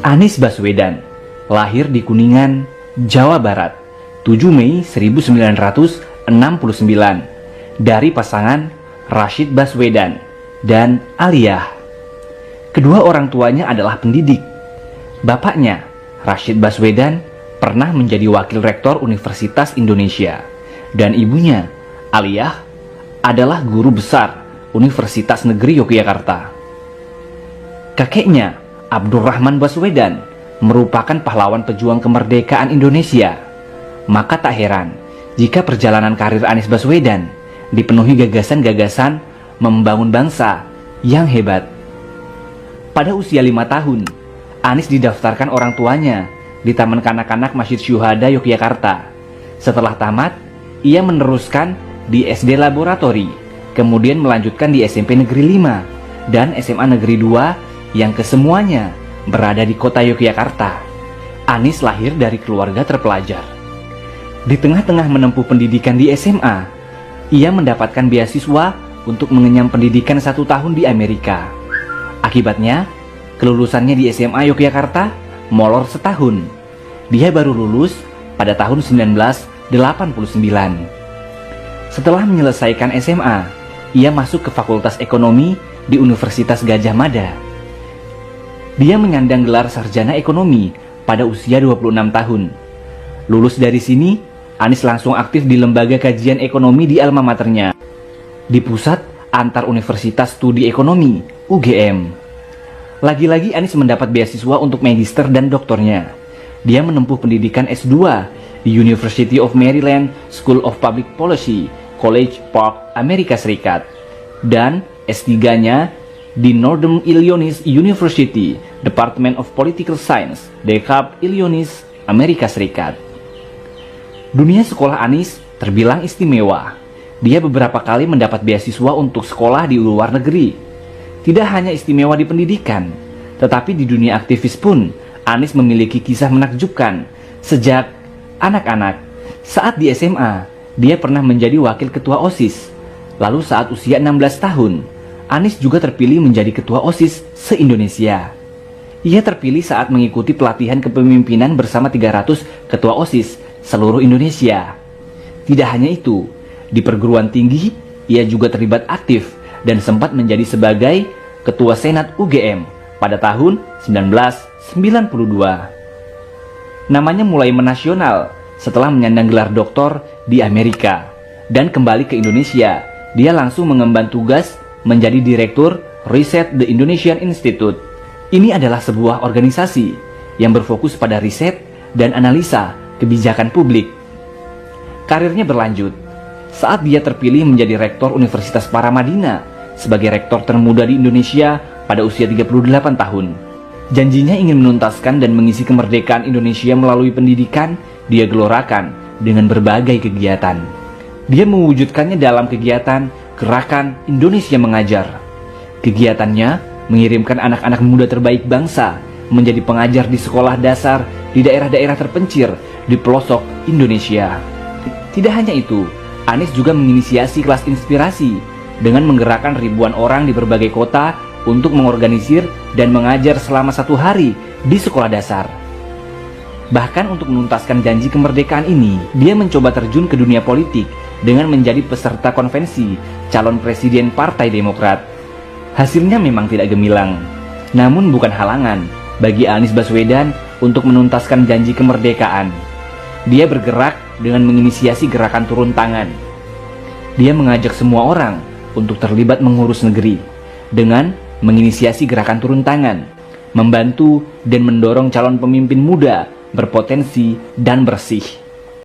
Anies Baswedan lahir di Kuningan, Jawa Barat, 7 Mei 1969 dari pasangan Rashid Baswedan dan Aliyah. Kedua orang tuanya adalah pendidik. Bapaknya, Rashid Baswedan, pernah menjadi wakil rektor Universitas Indonesia, dan ibunya, Aliyah, adalah guru besar Universitas Negeri Yogyakarta. Kakeknya, Abdurrahman Baswedan, merupakan pahlawan pejuang kemerdekaan Indonesia. Maka tak heran jika perjalanan karir Anies Baswedan dipenuhi gagasan-gagasan membangun bangsa yang hebat. Pada usia 5 tahun, Anies didaftarkan orang tuanya di Taman Kanak-kanak Masjid Syuhada Yogyakarta. Setelah tamat, ia meneruskan di SD Laboratori, kemudian melanjutkan di SMP Negeri 5 dan SMA Negeri 2 yang kesemuanya berada di kota Yogyakarta. Anies lahir dari keluarga terpelajar. Di tengah-tengah menempuh pendidikan di SMA, ia mendapatkan beasiswa untuk mengenyam pendidikan 1 tahun di Amerika. Akibatnya, kelulusannya di SMA Yogyakarta molor setahun. Dia baru lulus pada tahun 1989. Setelah menyelesaikan SMA, ia masuk ke Fakultas Ekonomi di Universitas Gadjah Mada. Dia menyandang gelar sarjana ekonomi pada usia 26 tahun. Lulus dari sini, Anies langsung aktif di lembaga kajian ekonomi di alma maternya, di Pusat Antar Universitas Studi Ekonomi, UGM. Lagi-lagi Anies mendapat beasiswa untuk magister dan doktornya. Dia menempuh pendidikan S2 di University of Maryland School of Public Policy, College Park, Amerika Serikat, dan S3-nya di Northern Illinois University, Department of Political Science, DeKalb, Illinois, Amerika Serikat. Dunia sekolah Anies terbilang istimewa. Dia beberapa kali mendapat beasiswa untuk sekolah di luar negeri. Tidak hanya istimewa di pendidikan, tetapi di dunia aktivis pun Anies memiliki kisah menakjubkan. Sejak anak-anak, saat di SMA, dia pernah menjadi wakil ketua OSIS. Lalu saat usia 16 tahun, Anies juga terpilih menjadi ketua OSIS se-Indonesia. Ia terpilih saat mengikuti pelatihan kepemimpinan bersama 300 ketua OSIS seluruh Indonesia. Tidak hanya itu, di perguruan tinggi, ia juga terlibat aktif dan sempat menjadi sebagai ketua Senat UGM pada tahun 1992. Namanya mulai menasional setelah menyandang gelar doktor di Amerika dan kembali ke Indonesia. Dia langsung mengemban tugas menjadi Direktur Riset The Indonesian Institute. Ini adalah sebuah organisasi yang berfokus pada riset dan analisa kebijakan publik. Karirnya berlanjut saat dia terpilih menjadi Rektor Universitas Paramadina sebagai rektor termuda di Indonesia pada usia 38 tahun. Janjinya ingin menuntaskan dan mengisi kemerdekaan Indonesia melalui pendidikan. Dia gelorakan dengan berbagai kegiatan. Dia mewujudkannya dalam kegiatan Gerakan Indonesia Mengajar. Kegiatannya mengirimkan anak-anak muda terbaik bangsa menjadi pengajar di sekolah dasar di daerah-daerah terpencil di pelosok Indonesia. Tidak hanya itu, Anies juga menginisiasi kelas inspirasi dengan menggerakkan ribuan orang di berbagai kota untuk mengorganisir dan mengajar selama 1 hari di sekolah dasar. Bahkan untuk menuntaskan janji kemerdekaan ini, dia mencoba terjun ke dunia politik dengan menjadi peserta konvensi calon presiden Partai Demokrat. Hasilnya memang tidak gemilang, namun bukan halangan bagi Anies Baswedan untuk menuntaskan janji kemerdekaan. Dia bergerak dengan menginisiasi gerakan turun tangan. Dia mengajak semua orang untuk terlibat mengurus negeri dengan menginisiasi gerakan turun tangan, membantu dan mendorong calon pemimpin muda berpotensi dan bersih.